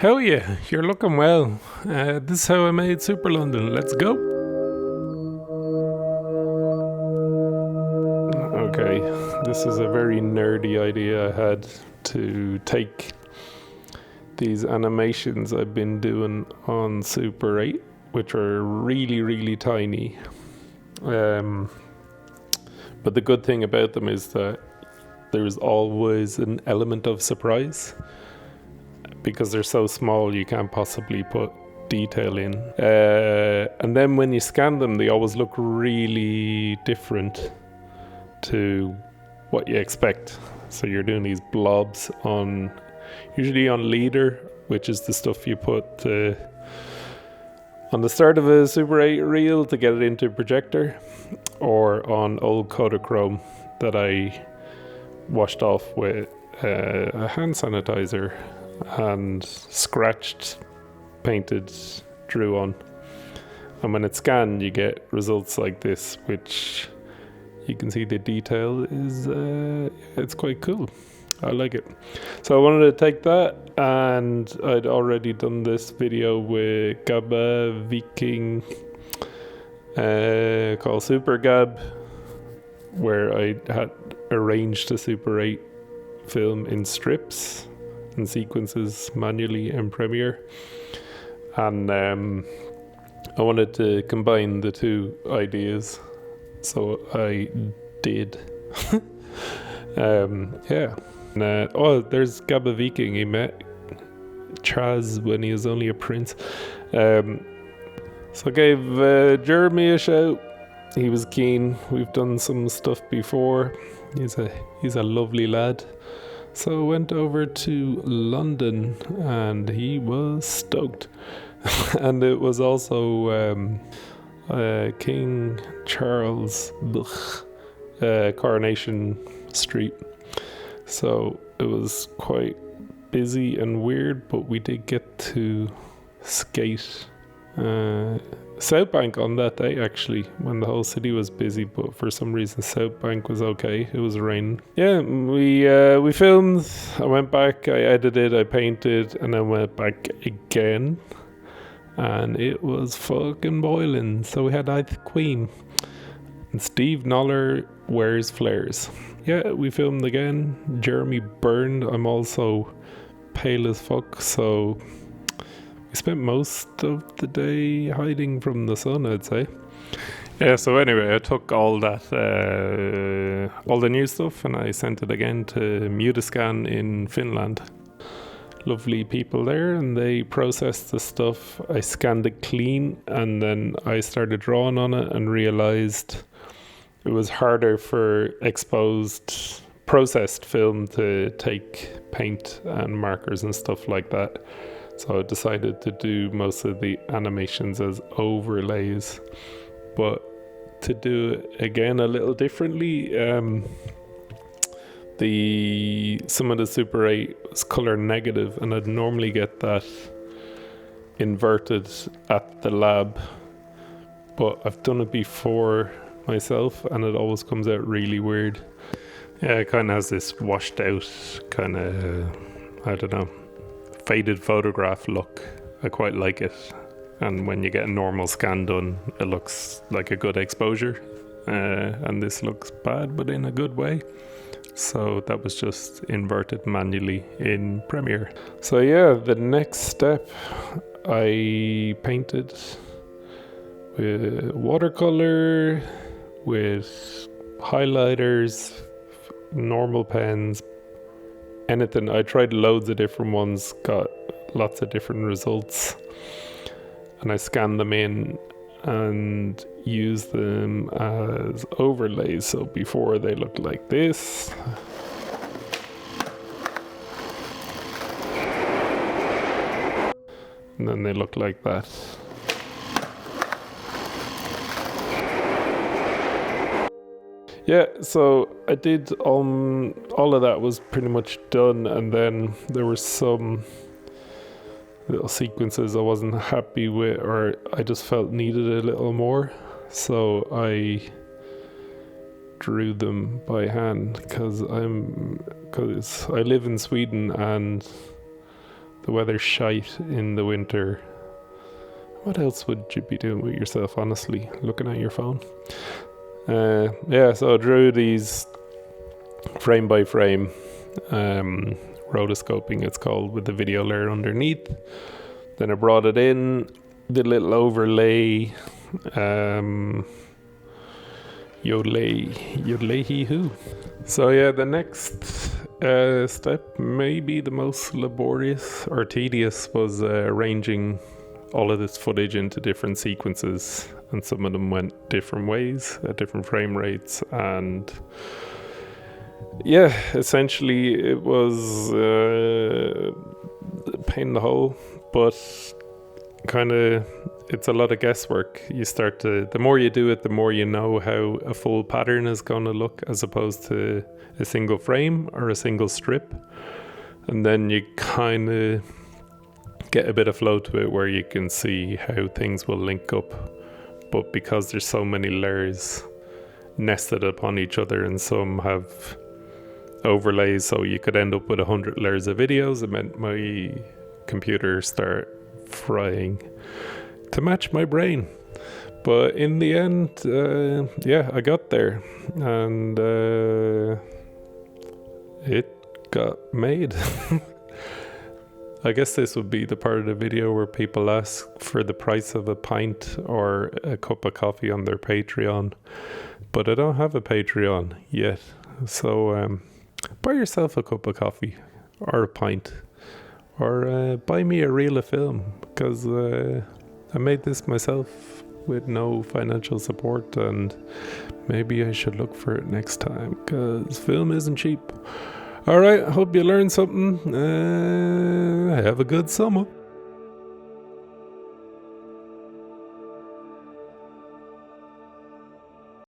Hell yeah, you're looking well. This is how I made Super London. Let's go. Okay, this is a very nerdy idea I had to take these animations I've been doing on Super 8, which are really, really tiny. But the good thing about them is that there's always an element of surprise. Because they're so small, you can't possibly put detail in. And then when you scan them, they always look really different to what you expect. So you're doing these blobs usually on leader, which is the stuff you put on the start of a Super 8 reel to get it into a projector, or on old Kodachrome that I washed off with a hand sanitizer and scratched, painted, drew on. And when it's scanned, you get results like this, which you can see the detail is it's quite cool. I like it. So I wanted to take that, and I'd already done this video with Gabba Viking called Super Gab, where I had arranged a Super 8 film in strips and sequences manually in Premiere, and I wanted to combine the two ideas, so I did. Yeah. There's Gabba Viking. He met Chaz when he was only a prince. So I gave Jeremy a shout. He was keen. We've done some stuff before. He's a lovely lad. So I went over to London and he was stoked. And it was also King Charles Coronation Street. So it was quite busy and weird, but we did get to skate South Bank on that day, actually, when the whole city was busy, but for some reason South Bank was okay. It was raining. Yeah, we filmed. I went back, I edited, I painted, and then went back again, and it was fucking boiling. So we had Ith Queen, and Steve Noller wears flares. Yeah, we filmed again. Jeremy burned. I'm also pale as fuck, so we spent most of the day hiding from the sun, I'd say. Yeah, so anyway, I took all that, all the new stuff, and I sent it again to Mutascan in Finland. Lovely people there, and they processed the stuff. I scanned it clean, and then I started drawing on it and realized it was harder for exposed, processed film to take paint and markers and stuff like that. So I decided to do most of the animations as overlays, but to do it again a little differently, some of the Super 8 was color negative, and I'd normally get that inverted at the lab, but I've done it before myself and it always comes out really weird. Yeah, it kind of has this washed out kind of, I don't know, faded photograph look. I quite like it, and when you get a normal scan done, it looks like a good exposure, and this looks bad but in a good way. So that was just inverted manually in Premiere. So yeah, the next step, I painted with watercolor, with highlighters, normal pens, anything. I tried loads of different ones, got lots of different results, and I scanned them in and used them as overlays. So before they looked like this, and then they look like that. Yeah, so I did all of that was pretty much done, and then there were some little sequences I wasn't happy with, or I just felt needed a little more, so I drew them by hand because I live in Sweden and the weather's shite in the winter. What else would you be doing with yourself, honestly? Looking at your phone? So I drew these frame by frame, rotoscoping it's called, with the video layer underneath. Then I brought it in, did a little overlay, yodelay hee hoo. So yeah, the next step, maybe the most laborious or tedious, was arranging all of this footage into different sequences, and some of them went different ways at different frame rates, and yeah, essentially it was a pain in the hole, but kind of it's a lot of guesswork. The more you do it, the more you know how a full pattern is going to look, as opposed to a single frame or a single strip, and then you kind of get a bit of flow to it where you can see how things will link up. But because there's so many layers nested upon each other, and some have overlays, so you could end up with 100 layers of videos, it meant my computer started frying to match my brain. But in the end, I got there, and it got made. I guess this would be the part of the video where people ask for the price of a pint or a cup of coffee on their Patreon, but I don't have a Patreon yet. So buy yourself a cup of coffee or a pint, or buy me a reel of film, because I made this myself with no financial support, and maybe I should look for it next time, because film isn't cheap. Alright, hope you learned something. Have a good summer.